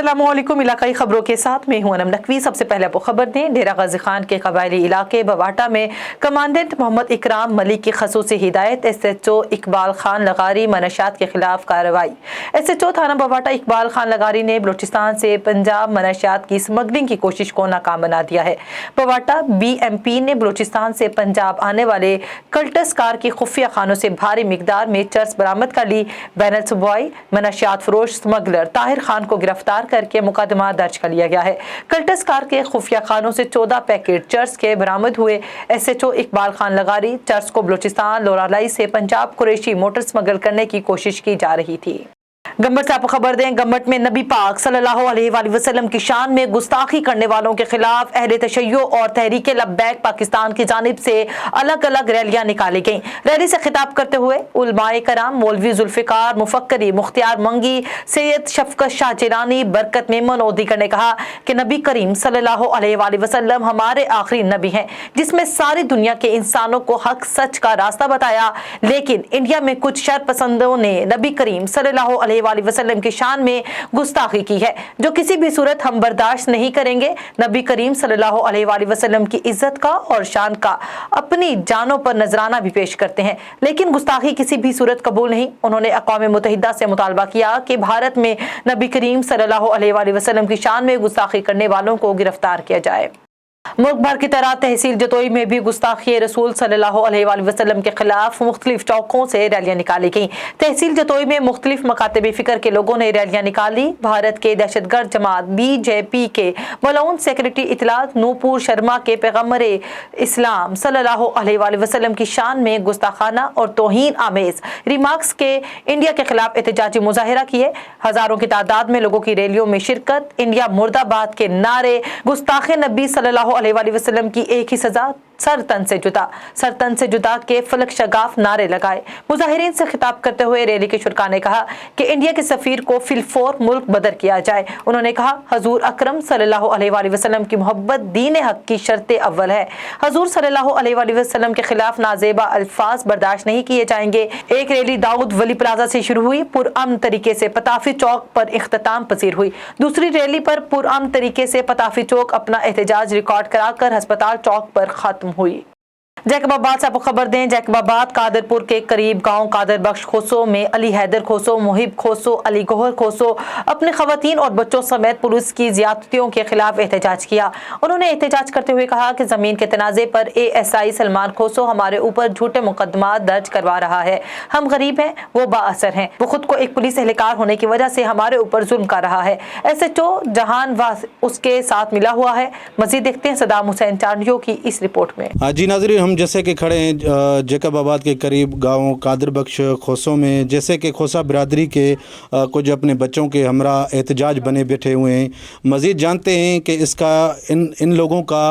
अस्सलामुअलैकुम। इलाकाई खबरों के साथ मैं हूं अनम नकवी। सबसे पहले आपको खबर दें, डेरा गाजी खान के कबायली इलाके बवाटा में कमांडेंट मोहम्मद इकराम मलिक की खसूसी हिदायत। SHO इकबाल खान लगारी मनशियात के खिलाफ कार्रवाई। SHO थाना बवाटा इकबाल खान लगारी ने बलूचिस्तान से पंजाब मनशियात की स्मगलिंग की कोशिश को नाकाम बना दिया है। बवाटा BMP ने बलूचिस्तान से पंजाब आने वाले कल्टस कार की खुफिया खानों से भारी मिकदार में चर्स बरामद कर ली। बैनल सूबाई मनशियात फरोश स्मगलर ताहिर खान को गिरफ्तार करके मुकदमा दर्ज कर लिया गया है। कल्टस कार के खुफिया खानों से 14 पैकेट चर्स के बरामद हुए। SHO इकबाल खान लगारी चर्स को बलूचिस्तान लोरालाई से पंजाब कुरैशी मोटर स्मगल करने की कोशिश की जा रही थी। गम्बट से आपको खबर दें, गम्बट में नबी पाक सल्लल्लाहु अलैहि वसल्लम की शान में गुस्ताखी करने वालों के खिलाफ अहले तशय्यो और तहरीक लब्बैक पाकिस्तान की जानिब से अलग अलग रैलियां निकाली गईं। रैली से खिताब करते हुए उलमाए कराम, मौलवी जुल्फिकार, मुफक्करी मुख्तियार मंगी, सैयद शफकत शाह जिलानी, बरकत मेमन और दीगर ने कहा कि नबी करीम सल्लल्लाहु अलैहि वसल्लम हमारे आखिरी नबी हैं, जिसमें सारी दुनिया के इंसानों को हक सच का रास्ता बताया। लेकिन इंडिया में कुछ शरपसंदों ने नबी करीम सल्लल्लाहु अलैहि वसल्लम की शान में गुस्ताखी की है, जो किसी भी सूरत हम बर्दाश्त नहीं करेंगे। नबी करीम सल्लल्लाहु अलैहि वसल्लम की इज्जत का और शान का अपनी जानों पर नजराना भी पेश करते हैं, लेकिन गुस्ताखी किसी भी सूरत कबूल नहीं। उन्होंने अक़वाम मुत्तहिदा से मुतालबा किया कि भारत में नबी करीम सल्लल्लाहु अलैहि वसल्लम की शान में गुस्ताखी करने वालों को गिरफ्तार किया जाए। मुल्क भर की तरह तहसील जतोई में भी गुस्ताखी रसूल सल्लल्लाहु अलैहि वसल्लम के खिलाफ मुख्तलिफ चौकों से रैलियां निकाली गईं। तहसील जतोई में मुख्तलिफ मकातब फिक्र के लोगों ने रैलियां निकाली। भारत के दहशतगर्द जमात BJP के मलऊन सेक्रेटरी इतलात नूपुर शर्मा के पैगम्बर इस्लाम सल्लल्लाहु अलैहि वसल्लम की शान में गुस्ताखाना और तौहीन आमेज रिमार्क्स के इंडिया के खिलाफ एहतजाजी मुजाहिरा किए। हजारों की तादाद में लोगों की रैलियों में शिरकत, इंडिया मुर्दाबाद के नारे, गुस्ताखे नबी सल्लल्लाहु अलैहि वसल्लम की एक ही सजा, सर तन से जुदा के फलक शगाफ नारे लगाए। मुजाहिरीन से खिताब करते हुए रैली के शुरा ने कहा कि इंडिया के सफीर को फिलफोर मुल्क बदर किया जाए। उन्होंने कहा, हजूर अकरम सल्लल्लाहु अलैहि वसल्लम की मोहब्बत दीन हक की शर्त अव्वल है। हजूर सल्लल्लाहु अलैहि वसल्लम के खिलाफ नाजेबा अल्फाज बर्दाश्त नहीं किए जाएंगे। एक रैली दाऊद वली प्लाजा से शुरू हुई, पुरअमन तरीके से पताफी चौक पर इख्तिताम पसीर हुई। दूसरी रैली पर पुरअमन तरीके से पताफी चौक अपना एहतजाज रिकॉर्ड कराकर अस्पताल चौक पर खत्म हुई। जैकबाबाद से आपको खबर दें, जैकबाबाद कादरपुर के करीब गांव कादर बख्श खोसो में अली हैदर खोसो, मुहिब खोसो, अली गोहर खोसो अपने खवातीन और बच्चों समेत पुलिस की ज्यादतियों के खिलाफ एहतजाज किया। उन्होंने एहतजाज करते हुए कहा कि जमीन के तनाजे पर ASI सलमान खोसो हमारे ऊपर झूठे मुकदमा दर्ज करवा रहा है। हम गरीब हैं, वो बाअसर हैं, वो खुद को एक पुलिस एहलकार होने की वजह से हमारे ऊपर जुल्म कर रहा है। SHO जहान वास उसके साथ मिला हुआ है। मजीद देखते हैं सदाम हुसैन चांडियो की इस रिपोर्ट में। जी नाज़रीन, हम जैसे कि खड़े हैं जैकबाबाद के करीब गांव कादर बख्श खोसों में, जैसे कि खोसा बिरादरी के कुछ अपने बच्चों के हमरा एहतजाज बने बैठे हुए हैं। मज़ीद जानते हैं कि इसका इन लोगों का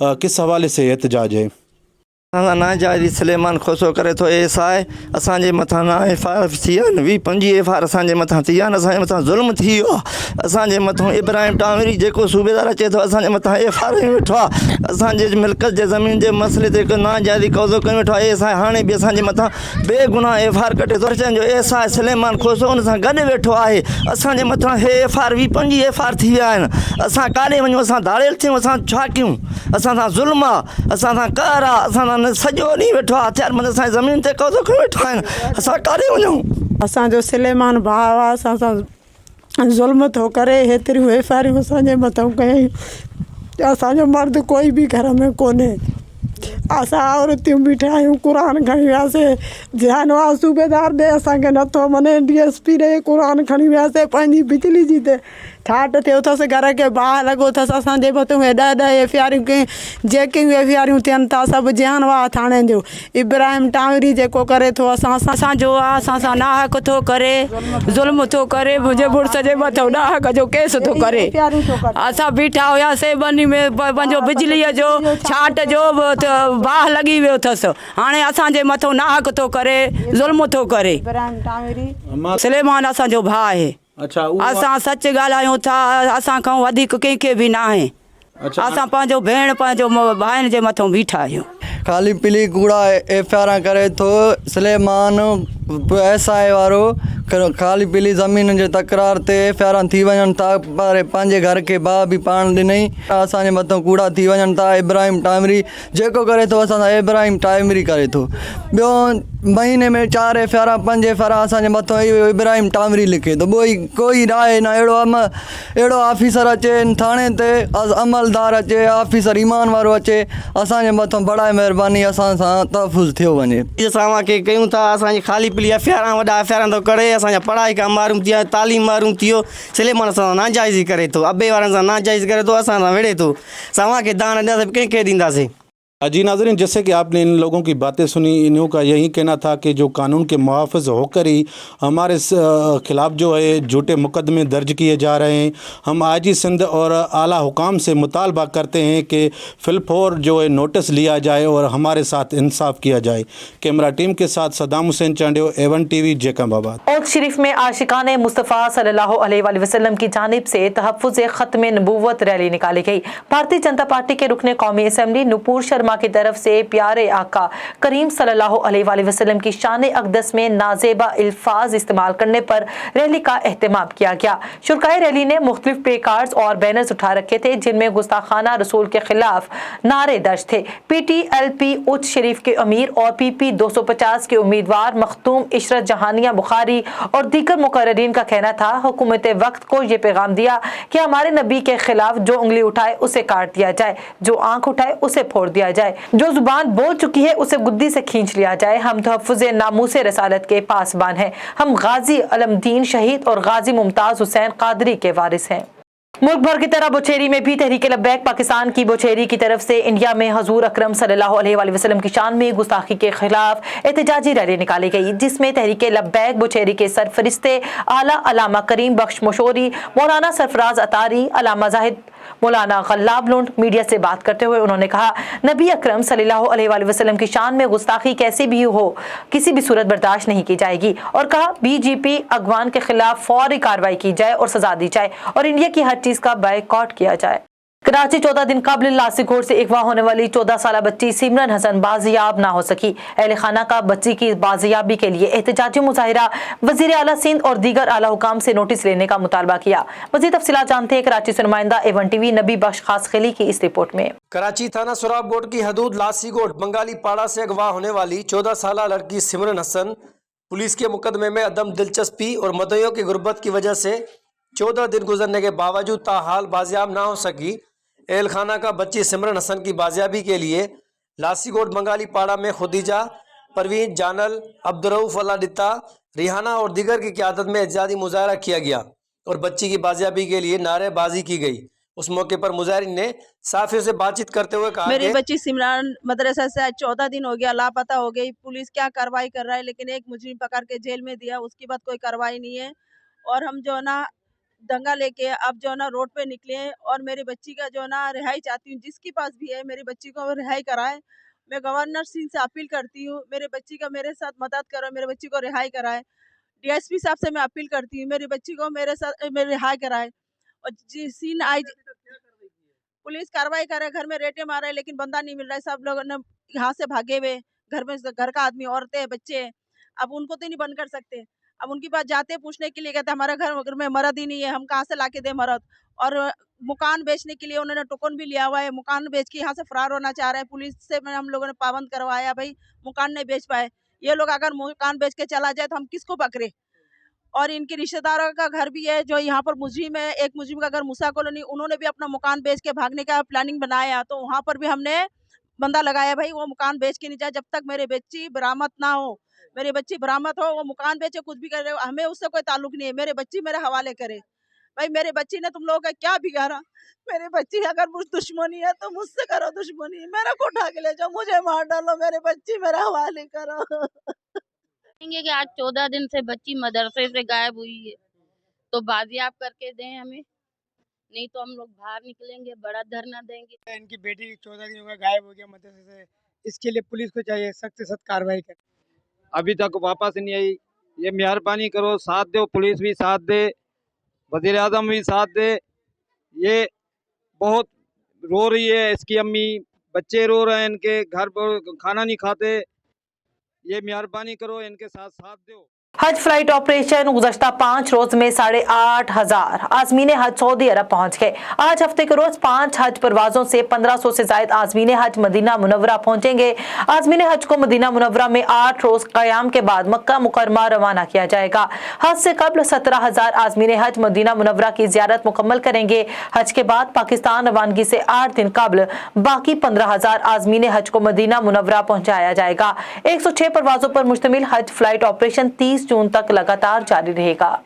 किस हवाले से एहतजाज है। नाजायज़ सलेमान खोसो करे तो ASI असांजे मथां FIR थी आहे, 20-25 FIR असांजे मथां थी आहे, असांजे मथां ज़ुल्म थी वियो आहे। असांजे मथां इब्राहिम टांवरी जेको सूबेदार अचे थो असांजे मथां FIR वेठो आहे। असांजे मिल्कत जे ज़मीन जे मसइले ते हिकु नाजाइज़ी कब्ज़ो करे वेठो आहे। ASI हाणे बि असांजे मथां बेगुनाह FIR कटे थो अचनि, जो ASI सलेमान खोसो उन सां गॾु वेठो आहे। असांजे मथां हे FIR 20-25 FIR थी विया आहिनि। असां काॾे वञूं, असां धाड़ेल थियूं, असां छा कयूं? असां सां ज़ुल्म आहे, असां सां कहर आहे, असां सां सॼो ॾींहुं वेठो आहे, हथियार मतलब असांजी ज़मीन ते कब्ज़ो करे वेठो आहिनि। असां काॾे वञूं? असांजो सलेमान भाउ आहे, असां सां ज़ुल्म थो करे, हेतिरियूं FIR असांजे मथां कयईं। असांजो मर्द कोई बि घर में कोन्हे, असां औरतियूं बीठा आहियूं। क़ुर खणी वियासीं, जानवाज़ सूबेदार ॾे असांखे नथो मने, DSP ॾे क़ुर खणी वियासीं। पंहिंजी बिजली जी ते ठाट थियो अथसि, घर खे बाहि लॻो अथसि। असांजे मथां 10 FIR कयूं, जेके FIR थियनि था सभु जानवाज़ थाणे जो इब्राहिम टांवरी जेको करे थो असांजो आहे, असां सां नाहक थो करे, ज़ुल्म थो करे, मुंहिंजे मुड़ुस जे मथां नाहक जो केस थो करे। असां बीठा हुयासीं बनी में, पंहिंजो बिजलीअ जो छाट जो बाहि लॻी वियो अथसि। हाणे असांजे मथां नाहक थो करे, ज़ुल्म थो करे। सलेमान असांजो भाउ आहे। अच्छा, असां सच ॻाल्हायूं था, असां खां वधीक कंहिंखे बि न आहे। असां पंहिंजो भेण पंहिंजो भाइनि जे मथां बीठा आहियूं। खाली पीली कूड़ा FIR करे थो। सलेमान SI वारो ख़ाली पीली ज़मीन जे तकरार ते एफआईआर थी वञनि था पर पंहिंजे घर खे भाउ बि पाण ॾिनई असांजे मथां कूड़ा थी वञनि था। इब्राहिम टाइमरी जेको करे थो असां सां इब्राहिम टाइमरी करे थो। ॿियो महीने में 4 एफआईआर 5 एफआईआर असांजे मथां इहो इब्राहिम टाइमरी लिखे थो। कोई राय न अहिड़ो ऑफिसर अचे थाणे ते अमलदार अचे ऑफिसर ईमान वारो अचे असांजे मथां बड़ाए महिरबानी असां सां तहफ़ुज़ थियो वञे। असांखे कयूं था असांजी ख़ाली पीली एफआईआर वॾा एफआईआर थो करे असांजा पढ़ाई खां मारूं थी तालीम मारूं थी वियो। सुलेमान असां सां नाजाइज़ी करे थो अॿे वारनि सां नाजाइज़ी करे थो असां सां विढ़े थो। असांखे दाण ॾींदासीं कंहिंखे ॾींदासीं। जी नाज़रीन, जैसे कि आपने इन लोगों की बातें सुनी, इन्हों का यही कहना था कि जो कानून के मुहाफ़िज़ होकर ही हमारे ख़िलाफ़ जो है झूठे मुकदमे दर्ज किए जा रहे हैं। हम आईजी सिंध और आला हुकाम से मुतालबा करते हैं कि फिलफौर जो है नोटिस लिया जाए और हमारे साथ इंसाफ किया जाए। कैमरा टीम के साथ सदाम हुसैन चांडियो, A1 TV, जैकबाबाद। ओक शरीफ में आशिकाने मुस्तफ़ा सल्लल्लाहु अलैहि वसल्लम की जानिब से तहफ़्फ़ुज़ ख़त्म नबूवत रैली निकाली गई। भारतीय जनता पार्टी के रुकने कौमी असम्बली नुपुर शर्मा की तरफ से प्यारे आका करीम सल्लल्लाहु अलैहि वसल्लम की शान अक़दस में नाज़ेबा अल्फाज इस्तेमाल करने पर रैली का एहतमाम किया गया। शुरकाए रैली ने मुख्तलिफ प्ले कार्ड्स और बैनर्स उठा रखे थे जिनमें गुस्ताखाना रसूल के खिलाफ नारे दर्ज थे। PTLP उच्च शरीफ के अमीर और PP 250 के उम्मीदवार मखदूम इशरत जहानिया बुखारी और दीगर मुकर्ररीन का कहना था, हुकूमत वक्त को ये पैगाम दिया कि हमारे नबी के खिलाफ जो उंगली उठाए उसे काट दिया जाए, जो आंख उठाए उसे फोड़ दिया जाए, जो जुबान बोल चुकी है उसे गुद्दी से खींच लिया जाए। हम तहफ़्फ़ुज़ नामूस रसालत के पासबान हैं। हम गाजी अलमदीन शहीद और गाजी मुमताज़ हुसैन कादरी के वारिस हैं। मुल्क भर की तरह बुछेरी में भी तहरीक लब्बैक पाकिस्तान की बुछेरी की तरफ से इंडिया में हजूर अकरम सल्लल्लाहु अलैहि वसल्लम की शान में गुस्ताखी के खिलाफ एहतजाजी रैली निकाली गई, जिसमें तहरीक लब्बैक बुछेरी के सरफरिश्ते आला अलामा करीम बख्श मशोरी, मौलाना सरफराज अतारी, अलामा जाहिद, मौलाना गल्लाब लुंड मीडिया से बात करते हुए उन्होंने कहा, नबी अकरम सल्लल्लाहु अलैहि वसल्लम की शान में गुस्ताखी कैसी भी हो किसी भी सूरत बर्दाश्त नहीं की जाएगी और कहा BJP अगवान के खिलाफ फौरी कार्रवाई की जाए और सजा दी जाए और इंडिया की हर चीज का बायकॉट किया जाए। कराची 14 दिन कबल लासीकोट से अगवा होने वाली 14 साल बच्ची सिमरन हसन बाजियाब ना हो सकी। अहले खाना का बच्ची की बाजियाबी के लिए एहतजाजी मुजाहिरा वजीर आला सिंध और दीगर आला हुकाम से नोटिस लेने का मुतालबा किया। मज़ीद तफसीलात जानते हैं कराची से नुमाइंदा A1 TV नबी बख्श खास खली की इस रिपोर्ट में। कराची थाना सोराब बोर्ड की हदूद लासीकोट बंगाली पाड़ा से अगवा होने वाली 14 साल लड़की सिमरन हसन पुलिस के मुकदमे में अदम दिलचस्पी और मदइयों की गुर्बत की वजह से 14 दिन गुजरने के बावजूद ताहाल बाजियाब ना हो सकी। एहल खाना का बच्ची सिमरन हसन की बाजियाबी के लिए लासीकोट बंगाली पाड़ा में खुदीजा, परवीन, जानल, अब्दुर्रऊफ अल्लादिता, रिहाना और दीगर की क़यादत में एहतजाजी मुजाहरा किया गया और बच्ची की बाजियाबी के लिए नारेबाजी की गई। उस मौके पर मुजाहिरीन ने साफियों से बातचीत करते हुए कहा, मेरी बच्ची सिमरन मदरसा से आज 14 दिन हो गया लापता हो गई। पुलिस क्या कार्रवाई कर रहा है, लेकिन एक मुजरिम पकड़ के जेल में दिया, उसके बाद कोई कार्रवाई नहीं है। और हम जो ना दंगा लेके अब जो ना रोड पे निकले और मेरी बच्ची का जो ना रिहाई चाहती हूँ, जिसके पास भी है मेरी बच्ची को रिहाई कराए। मैं गवर्नर सिंह से अपील करती हूँ, मेरे बच्ची का मेरे साथ मदद करो, मेरे बच्ची को रिहाई कराए। DSP साहब से मैं अपील करती हूँ, मेरी बच्ची को मेरे साथ मेरे रिहाई कराए। और जी सीन आई पुलिस कार्रवाई करे, घर में रेटे मारे, लेकिन बंदा नहीं मिल रहा है। सब लोग ने यहाँ से भागे हुए, घर में घर का आदमी, औरतें, बच्चे, अब उनको तो नहीं बंद कर सकते। अब उनके पास जाते पूछने के लिए, कहते हमारे घर में मर्द ही नहीं है, हम कहाँ से लाके दे मर्द। और मकान बेचने के लिए उन्होंने टोकन भी लिया हुआ है, मकान बेच के यहाँ से फरार होना चाह रहे हैं। पुलिस से हम लोगों ने पाबंद करवाया, भाई मकान नहीं बेच पाए। ये लोग अगर मकान बेच के चला जाए तो हम किसको पकड़े। और इनके रिश्तेदारों का घर भी है जो यहाँ पर मुजरिम है। एक मुजरिम का घर मूसा कॉलोनी, उन्होंने भी अपना मकान बेच के भागने का प्लानिंग बनाया, तो वहाँ पर भी हमने बंदा लगाया, भाई वो मकान बेच के नहीं जाए जब तक मेरी बच्ची बरामद ना हो। मेरी बच्ची बरामद हो, वो मकान बेचे कुछ भी करे, हमें उससे कोई ताल्लुक नहीं है। मेरे बच्ची मेरे हवाले करे। भाई मेरे बच्ची ने तुम लोगों का क्या बिगाड़ा। मेरी बच्ची अगर मुझ दुश्मनी है तो मुझसे करो दुश्मनी, मेरे को उठा के ले जाओ, मुझे मार डालो, मेरे बच्ची मेरे हवाले करो। कि आज 14 दिन से बच्ची मदरसे से गायब हुई है, तो बाजियाब करके दें हमें, नहीं तो हम लोग बाहर निकलेंगे, बड़ा धरना देंगे। इनकी बेटी 14 दिन का गायब हो गया मदरसे से, इसके लिए पुलिस को चाहिए सख्त से सख्त कार्रवाई करे। अभी तक वापस नहीं आई, ये मेहरबानी करो, साथ दो, पुलिस भी साथ दे, वज़ीर आज़म भी साथ दे। ये बहुत रो रही है, इसकी अम्मी, बच्चे रो रहे हैं, इनके घर पर खाना नहीं खाते। ये मेहरबानी करो, इनके साथ दो। हज फ्लाइट ऑपरेशन गुज़श्ता 5 रोज में 8,500 आज़मीन हज सऊदी अरब पहुंच गए। आज हफ्ते के रोज 5 हज परवाजों से 1500 से ज्यादा आज़मीन हज मदीना मुनव्वरा पहुंचेंगे। आज़मीन हज को मदीना मुनव्वरा में 8 रोज क़याम के बाद मक्का मुकर्रमा रवाना किया जाएगा। हज से कबल 17,000 आज़मीन हज मदीना मुनव्वरा की ज़ियारत मुकम्मल करेंगे। हज के बाद पाकिस्तान रवानगी से 8 दिन कबल बाकी 15,000 आज़मीन हज को मदीना मुनव्वरा पहुंचाया जाएगा। 106 परवाजों पर मुश्तमिल हज फ्लाइट ऑपरेशन 30 जून तक लगातार जारी रहेगा।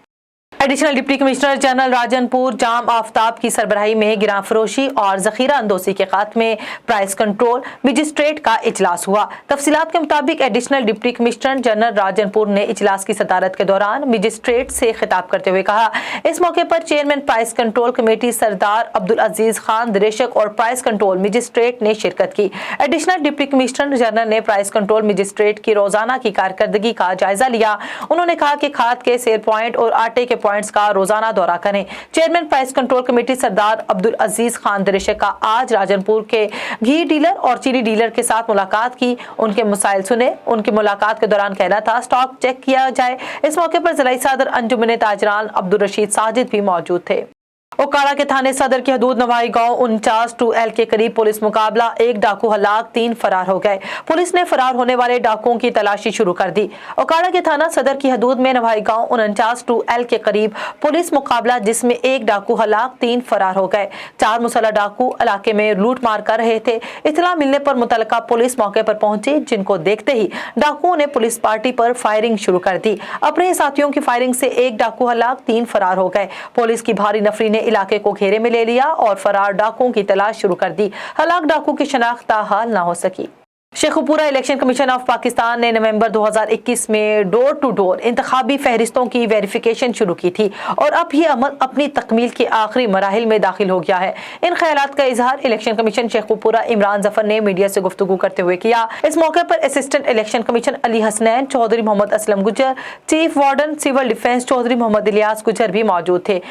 Additional deputy commissioner general Rajanpur Jam Aftab की सरबराही में गिरां फरोशी और जखीरा अंदोसी के खात्मे प्राइस कंट्रोल मजिस्ट्रेट का इजलास हुआ। तफसीलात के मुताबिक additional deputy commissioner general Rajanpur ने इजलास की सदारत के दौरान मजिस्ट्रेट से खिताब करते हुए कहा, इस मौके पर चेयरमैन प्राइस कंट्रोल कमेटी सरदार अब्दुल अजीज खान दरेशक और प्राइस कंट्रोल मजिस्ट्रेट ने शिरकत की। एडिशनल डिप्टी कमिश्नर जनरल ने प्राइस कंट्रोल मजिस्ट्रेट की रोजाना की कारकर्दगी का जायजा लिया। उन्होंने कहा कि खाद के सेल पॉइंट और आटे के पॉइंट्स का रोजाना दौरा करें। चेयरमैन प्राइस कंट्रोल कमेटी सरदार अब्दुल अजीज खान दरेशक का आज राजनपुर के घी डीलर और चीनी डीलर के साथ मुलाकात की, उनके मसाइल सुने। उनकी मुलाकात के दौरान कहना था स्टॉक चेक किया जाए। इस मौके पर जिला सदर अंजुमन ताजरान अब्दुल रशीद साजिद भी मौजूद थे। ओकाड़ा के थाने सदर की हदूद नवाई गांव 49-2L के करीब पुलिस मुकाबला, एक डाकू हलाक, 3 फरार हो गए। पुलिस ने फरार होने वाले डाकुओं की तलाशी शुरू कर दी। ओकाड़ा के थाना सदर की हदूद में नवाई गांव 49-2L के करीब पुलिस मुकाबला, जिसमें एक डाकू हलाक, 3 फरार हो गए। 4 मुसल्लह डाकू इलाके में लूट मार कर रहे थे। इत्तला मिलने पर मुतलका पुलिस मौके पर पहुंची, जिनको देखते ही डाकुओं ने पुलिस पार्टी पर फायरिंग शुरू कर दी। अपने साथियों की फायरिंग से एक डाकू हलाक, 3 फरार हो गए। पुलिस की भारी नफरी ने इलाके को घेरे में ले लिया और फरार डाकुओं की तलाश शुरू कर दी। हलाक डाकू की शनाख्त ताहाल न हो सकी। Sheikhupura election commission of Pakistan ने नवंबर 2021 में डोर टू डोर इंतखाबी फहरिस्तों की वेरिफिकेशन शुरू की थी और अब ये अमल अपनी तकमील के आखिरी मराहिल में दाखिल हो गया है। इन ख्यालात का इजहार इलेक्शन कमीशन शेखुपुरा इमरान जफर ने मीडिया से गुफ्तगू करते हुए किया। इस मौके पर assistant election commission Ali Hasnain Chaudhry, Muhammad Aslam Gujjar, chief warden civil defence Chaudhry Muhammad Ilyas Gujjar भी मौजूद थे।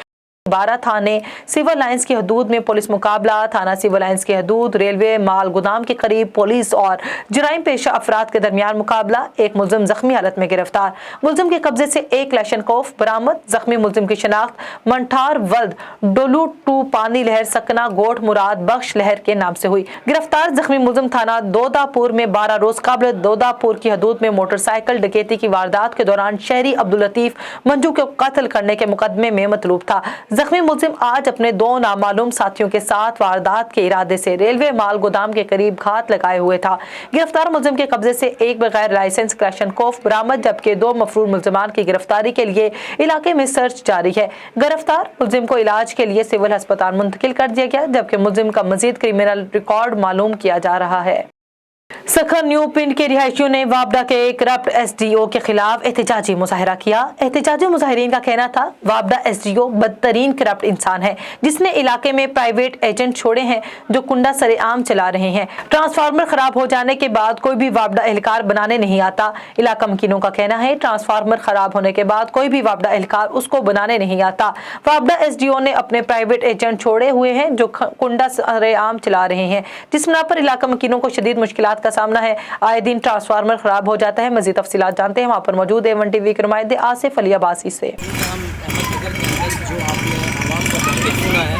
12 थाने सिविल लाइंस की हदूद में पुलिस मुकाबला, थाना सिविल लाइंस की हदूद रेलवे माल गोदाम के करीब पुलिस और जराइम पेशा अफराद के दरमियान मुकाबला, एक मुलजिम जख्मी हालत में गिरफ्तार। मुलजिम के कब्जे से 1 क्लैशनकोफ बरामद। जख्मी मुलजिम की शनाख्त मंठार वल्द डोलू टू पानी लहर सकना गोट मुराद बख्श लहर के नाम से हुई। गिरफ्तार जख्मी मुलजिम थाना दोदापुर में 12 रोज कबल दोदापुर की हदूद में मोटरसाइकिल डकैती की वारदात के दौरान शहरी अब्दुल लतीफ मंजू को कत्ल करने के मुकदमे में मतलूब था। जख्मी मुलजिम आज अपने 2 नामालूम साथियों के साथ वारदात के इरादे से रेलवे माल गोदाम के करीब घात लगाए हुए था। गिरफ्तार मुलजिम के कब्जे से एक बगैर लाइसेंस क्लैशनकोफ बरामद, जबकि 2 मफरूर मुलजिमान की गिरफ्तारी के लिए इलाके में सर्च जारी है। गिरफ्तार मुलजिम को इलाज के लिए सिविल अस्पताल मुंतकिल कर दिया गया, जबकि मुलजिम का मजीद क्रिमिनल रिकॉर्ड मालूम किया जा रहा है। सखर न्यू पिंड के रिहायशियों ने वापडा के करप्ट SDO के खिलाफ एहतजाजी मुजाहरा किया। एहतजाजी मुजाहिरीन का कहना था वापडा SDO बदतरीन करप्ट इंसान है, जिसने इलाके में प्राइवेट एजेंट छोड़े हैं जो कुंडा सरेआम चला रहे हैं। ट्रांसफार्मर खराब हो जाने के बाद कोई भी वापडा एहलकार बनाने नहीं आता। इलाका मकीनों का कहना है ट्रांसफार्मर खराब होने के बाद कोई भी वापडा एहलकार उसको बनाने नहीं आता। वापडा SDO ने अपने प्राइवेट एजेंट छोड़े हुए हैं जो कुंडा सरेआम चला रहे हैं, जिस बिना पर इलाका मकीनों को शदीद मुश्किलात का सामना है। आए दिन ट्रांसफार्मर खराब हो जाता है। मजीद तफसीलात जानते हैं, वहाँ पर मौजूद A1 TV के नुमाइंदे आसिफ अली अब्बासी से। जो आपने आवाम का बंदे सुना है,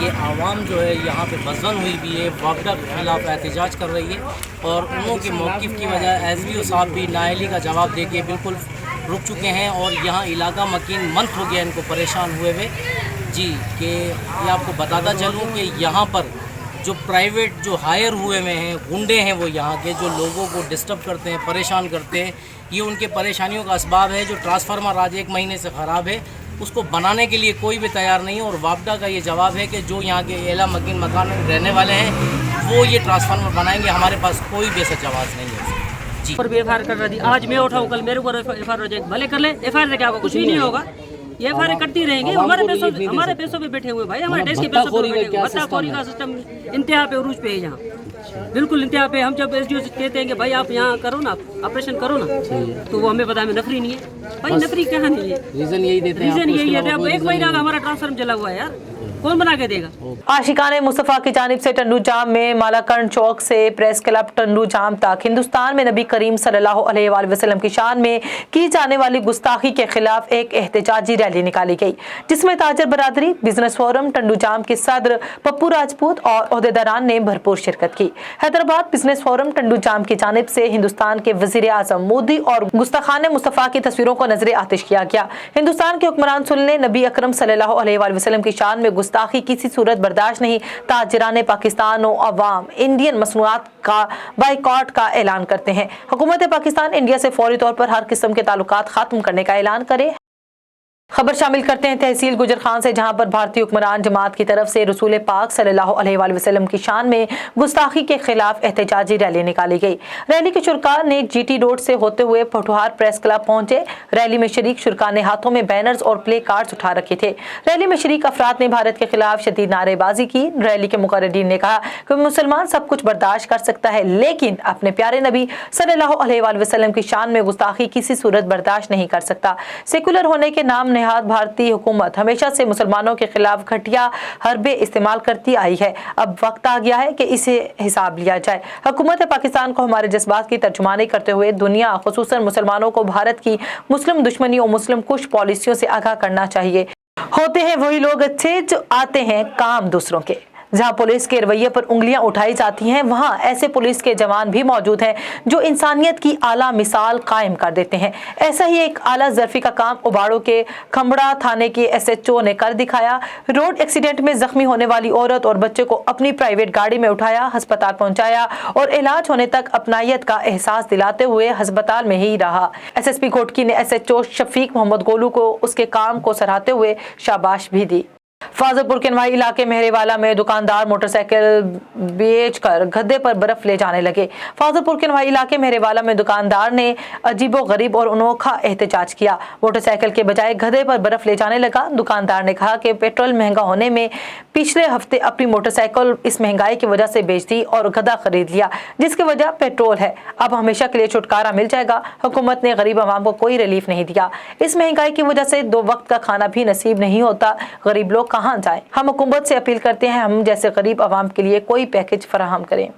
ये आवाम जो है यहाँ पे बज़न हुई भी है, वापडा के खिलाफ एहतजाज कर रही है और उन्हों के मौक़िफ़ की वजह SDO साहब भी नाअहली का जवाब दे के बिल्कुल रुक चुके हैं और यहाँ इलाका मकीन मंद हो गया इनको परेशान हुए हुए जी। कि ये आपको बताता चलूँ कि यहाँ पर जो प्राइवेट जो हायर हुए हुए हैं गुंडे हैं, वो यहाँ के जो लोगों को डिस्टर्ब करते हैं, परेशान करते हैं, ये उनके परेशानियों का असबाब है। जो ट्रांसफार्मर आज 1 महीने से ख़राब है, उसको बनाने के लिए कोई भी तैयार नहीं है और वापडा का ये जवाब है कि जो यहाँ के एला मकीन मकान में रहने वाले हैं वो ये ट्रांसफार्मर बनाएंगे। हमारे पास कोई भी ऐसा जवाब नहीं है जी। पर भी FIR कर रही थी, आज मैं उठाऊँ कल मेरे ऊपर FIR हो जाएगी, भले कर ले। FIR से क्या होगा? कुछ भी नहीं होगा। ये FIR करती रहेंगे। हमारे पैसों पे बैठे हुए भाई, हमारे देश के पैसों पे बैठे हुए। बत्ताखोरी का सिस्टम इंतहा पे उरूज पे है यहाँ, बिल्कुल इंतहा पे। हम जब SDO से कहते हैं कि भाई आप यहाँ करो ना, ऑपरेशन करो ना, तो वो हमें पता है नफरी नहीं है। भाई नफरी कहाँ नहीं है, रीज़न यही देते हैं। रीज़न यही है। अब 1 महीना का हमारा ट्रांसफार्मर जला हुआ है यार, कौन बना के देगा? आशिकाने मुस्तफ़ा की जानिब से टंडू जाम में मालाकंड चौक से प्रेस क्लब टंडू जाम तक हिंदुस्तान में नबी करीम सल्लल्लाहु अलैहि वसल्लम की शान में की जाने वाली गुस्ताखी के खिलाफ एक एहतजाजी रैली निकाली गई, जिसमें ताजर बरादरी, बिजनेस फोरम टंडू जाम के सदर पप्पू राजपूत और ओहदेदारान ने भरपूर शिरकत की। हैदराबाद बिजनेस फोरम टंडू जाम की जानिब से हिंदुस्तान के वजीर आजम मोदी और गुस्ताखाने मुस्तफ़ा की तस्वीरों को नजर आतिश किया गया। हिंदुस्तान के हुक्मरान सुनने नबी अकरम सल्लल्लाहु अलैहि वसल्लम की शान में गुस्ताखी किसी सूरत बर्दाश्त नहीं। ताजरान पाकिस्तान और अवाम इंडियन मसनूआत का बाइकॉट का ऐलान करते हैं। हुकूमत पाकिस्तान इंडिया से फौरी तौर पर हर किस्म के ताल्लुकात खत्म करने का ऐलान करे। खबर शामिल करते हैं तहसील गुजर खान से, जहां पर भारतीय हुक्मरान जमात की तरफ से रसूल पाक सल्लल्लाहु अलैहि वसल्लम की शान में गुस्ताखी के खिलाफ एहतजाजी रैली निकाली गई। रैली के शुरका ने जीटी रोड से होते हुए पटुहार प्रेस क्लब पहुंचे। रैली में शरीक शुरका ने हाथों में बैनर्स और प्ले कार्ड्स उठा रखे थे। रैली में शरीक अफराद ने भारत के खिलाफ शदीद नारेबाजी की। रैली के मुकर्ररीन ने कहा कि मुसलमान सब कुछ बर्दाश्त कर सकता है, लेकिन अपने प्यारे नबी सल्लल्लाहु अलैहि वसल्लम की शान में गुस्ताखी किसी सूरत बर्दाश्त नहीं कर सकता। सेकुलर होने के नाम भारतीय हुकूमत हमेशा से मुसलमानों के खिलाफ घटिया हरबे इस्तेमाल करती आई है। अब वक्त आ गया है कि इसे हिसाब लिया जाए। हुकूमत पाकिस्तान को हमारे जज्बात की तर्जुमानी करते हुए दुनिया खुसूसन मुसलमानों को भारत की मुस्लिम दुश्मनी और मुस्लिम कुश पॉलिसियों से आगाह करना चाहिए। होते हैं वही लोग अच्छे जो आते हैं काम दूसरों के। जहां पुलिस के रवैये पर उंगलियां उठाई जाती हैं, वहां ऐसे पुलिस के जवान भी मौजूद हैं जो इंसानियत की आला मिसाल कायम कर देते हैं। ऐसा ही एक आला ज़र्फी का काम उबाड़ो के खंबड़ा थाने के SHO ने कर दिखाया। रोड एक्सीडेंट में जख्मी होने वाली औरत और बच्चे को अपनी प्राइवेट गाड़ी में उठाया, अस्पताल पहुंचाया और इलाज होने तक अपनायत का एहसास दिलाते हुए अस्पताल में ही रहा। SSP घोटकी ने SHO शफीक मोहम्मद गोलू को उसके काम को सराहते हुए शाबाश भी दी। फाजलपुर के नवाई इलाके मेहरेवाला में दुकानदार मोटरसाइकिल बेचकर गधे पर बर्फ ले जाने लगे। फाजलपुर के नवाई इलाके मेहरेवाला में दुकानदार ने अजीबो गरीब और अनोखा एहतजाज किया। मोटरसाइकिल के बजाय गधे पर बर्फ ले जाने लगा। दुकानदार ने कहा कि पेट्रोल महंगा होने में पिछले हफ्ते अपनी मोटरसाइकिल इस महंगाई की वजह से बेच दी और गधा खरीद लिया, जिसकी वजह पेट्रोल है। अब हमेशा के लिए छुटकारा मिल जाएगा। हुकूमत ने गरीब आवाम को कोई रिलीफ नहीं दिया। इस महंगाई की वजह से 2 वक्त का खाना भी नसीब नहीं होता। गरीब लोग कहाँ जाएं? हम हुकूमत से अपील करते हैं, हम जैसे गरीब आवाम के लिए कोई पैकेज फराहम करें।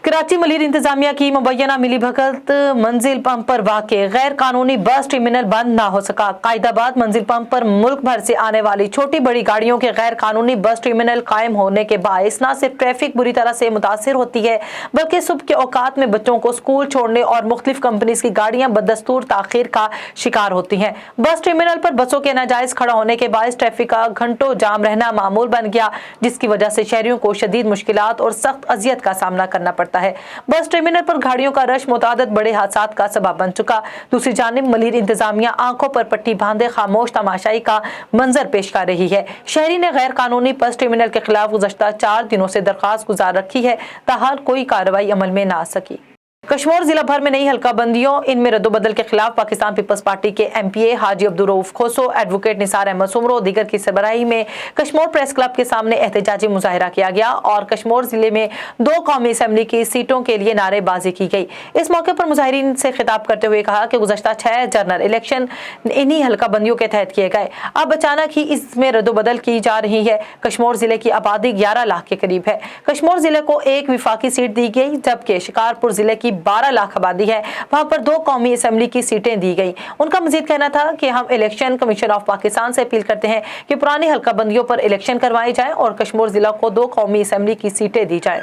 कराची मलिर इंतजामिया की मुबैना मिली भगत मंजिल पंप पर वाक़े गैर कानूनी बस टर्मिनल बंद ना हो सका। कायदाबाद मंजिल पंप पर मुल्क भर से आने वाली छोटी बड़ी गाड़ियों के गैर कानूनी बस टर्मिनल कायम होने के बायस न सिर्फ ट्रैफिक बुरी तरह से मुतासिर होती है, बल्कि सुबह के औकात में बच्चों को स्कूल छोड़ने और मुख्तलिफ कंपनीज की गाड़ियां बदस्तूर ताखीर का शिकार होती हैं। बस टर्मिनल पर बसों के नाजायज खड़ा होने के बायस ट्रैफिक का घंटों जाम रहना मामूल बन गया, जिसकी वजह से शहरियों को शदीद मुश्किलात और सख्त अजियत का सामना करना पड़ता है। बस टर्मिनल पर गाड़ियों का रश मुतादद बड़े हादसात का सबब बन चुका। दूसरी जानिब मलिर इंतजामिया आंखों पर पट्टी बांधे खामोश तमाशाई का मंजर पेश कर रही है। शहरी ने गैर कानूनी बस टर्मिनल के खिलाफ गुज़श्ता 4 दिनों से दरख्वास्त गुजार रखी है, ताहाल कोई कार्रवाई अमल में ना आ सकी। कश्मीर जिला भर में नई हल्का बंदियों, इनमें रद्दोबदल के खिलाफ पाकिस्तान पीपल्स पार्टी के MPA हाजी अब्दुल रऊफ खोसो, एडवोकेट निसार अहमद सुमरो दीगर की सरबराही में कश्मीर प्रेस क्लब के सामने एहतजाजी मुजाहिरा किया गया और कश्मीर जिले में 2 कौमी असम्बली की सीटों के लिए नारेबाजी की गई। इस मौके पर मुजाहिरीन से खिताब करते हुए कहा कि गुज़श्ता 6 जनरल इलेक्शन इन्हीं हल्का बंदियों के तहत किए गए, अब अचानक ही इसमें रद्दोबदल की जा रही है। कश्मीर जिले की आबादी 11 लाख के करीब है। कश्मीर जिले को 1 विफाकी सीट दी गई, जबकि शिकारपुर जिले की 12 लाख आबादी है, वहां पर 2 कौमी असम्बली की सीटें दी गई। उनका मजीद कहना था कि हम इलेक्शन कमीशन ऑफ पाकिस्तान से अपील करते हैं कि पुरानी हल्का बंदियों पर इलेक्शन करवाए जाएं और कश्मीर जिला को 2 कौमी असम्बली की सीटें दी जाएं।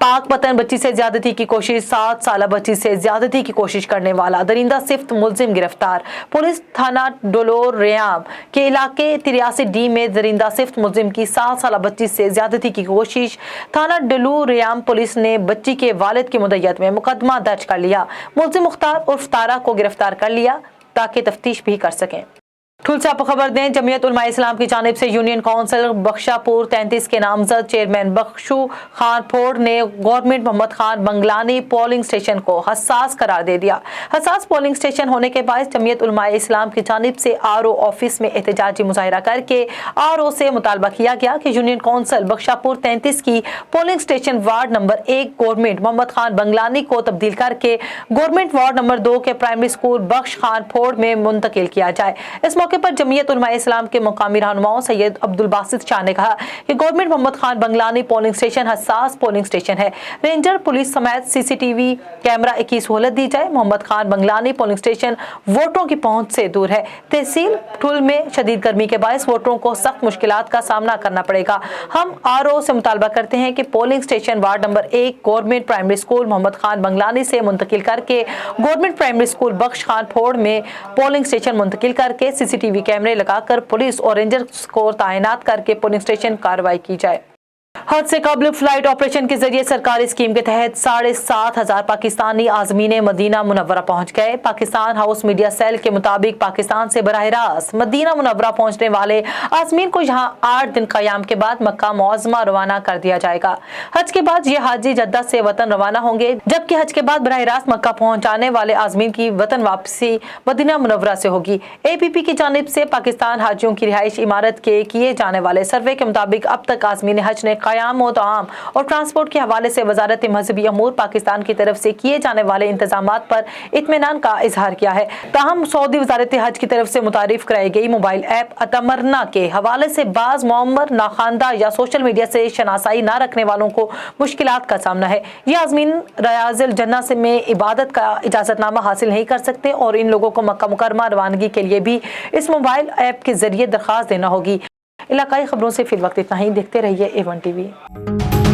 पाक पतन बच्ची से ज्यादती की कोशिश, 7 साल बच्ची से ज्यादती की कोशिश करने वाला दरिंदा सिफ्त मुलजिम गिरफ्तार। पुलिस थाना डोलोर रेयाम के इलाके 83D में दरिंदा सिफ्त मुलजिम की 7 साल बच्ची से ज्यादती की कोशिश। थाना डोलोर रेयाम पुलिस ने बच्ची के वालिद की मुद्दत में मुकदमा दर्ज कर लिया। मुलजिम मुख्तार उर्फ तारा को गिरफ्तार कर लिया ताकि तफ्तीश भी कर सकें। ठुलसा पर खबर दें, जमीयत उलमा इस्लाम की जानिब से यूनियन काउंसिल बख्शापुर 33 के नामजद चेयरमैन बख्शू खान फोर्ड ने government Muhammad Khan Bangalani polling station को हसास करार दे दिया। हसास पोलिंग स्टेशन होने के बाद जमीयत उलमा इस्लाम की जानिब से RO ऑफिस में एहतजाजी मुजाहिरा करके RO से मुतालबा किया गया कि यूनियन काउंसिल बख्शापुर 33 की polling station ward number 1 government Muhammad Khan Bangalani को तब्दील करके गवर्नमेंट वार्ड नंबर 2 के प्राइमरी स्कूल बख्श खान फोर्ड में मुंतकिल किया जाए। इस मौके मौके पर जमीयत उलमा इस्लाम के मुकामी रहनुमाओं सैयद अब्दुल बासित शाह ने कहा कि government Muhammad Khan Bangalani polling station हसास पोलिंग स्टेशन है। रेंजर पुलिस समेत सीसीटीवी कैमरा की सहूलत दी जाए। मोहम्मद खान बंगलानी पोलिंग स्टेशन वोटरों की पहुंच से दूर है। तहसील ठुल में शदीद गर्मी के बायस वोटरों को सख्त मुश्किलात का सामना करना पड़ेगा। हम आरओ से मुतालबा करते हैं कि polling station ward number 1 government primary school Muhammad Khan Bangalani से मुंतकिल करके government primary school Bakhsh Khan Phor में पोलिंग स्टेशन मुंतकिल करके सीसीटीवी कैमरे लगाकर पुलिस और रेंजर को तैनात करके पोलिंग स्टेशन कार्रवाई की जाए। हज से कबल फ्लाइट ऑपरेशन के जरिए सरकारी स्कीम के तहत 7,500 पाकिस्तानी आज़मीन मदीना मुनव्वरा पहुंच गए। पाकिस्तान हाउस मीडिया सेल के मुताबिक पाकिस्तान से बराह रास्त मदीना मुनव्वरा पहुंचने वाले आज़मीन को यहां 8 दिन क़याम के बाद मक्का मुअज़्ज़मा रवाना कर दिया जाएगा। हज के बाद ये हाजी जद्दा से वतन रवाना होंगे, जबकि हज के बाद बराह रास्त मक्का पहुंचाने वाले आज़मीन की वतन वापसी मदीना मुनव्वरा से होगी। APP की जानिब से पाकिस्तान हाजियों की रिहाइश इमारत के किए जाने वाले सर्वे के मुताबिक अब तक आज़मीन हज ने क़याम व तआम और ट्रांसपोर्ट के हवाले से वजारत मजहबी अमूर पाकिस्तान की तरफ से किए जाने वाले इंतजामात पर इत्मीनान का इजहार किया है। ताहम सऊदी वजारत हज की तरफ से मुतारिफ कराई गई मोबाइल ऐप अतमरना के हवाले से बाज मुअम्मर नाखानदा या सोशल मीडिया से शनासाई न रखने वालों को मुश्किलात का सामना है। ये आज़मीन रयाज़िल जन्ना से में इबादत का इजाज़तनामा हासिल नहीं कर सकते और इन लोगों को मक्का मुकर्रमा रवानगी के लिए भी इस मोबाइल ऐप के जरिए दरख्वास्त देना होगी। इलाकाई खबरों से फिल वक्त इतना ही। देखते रहिए A1 TV।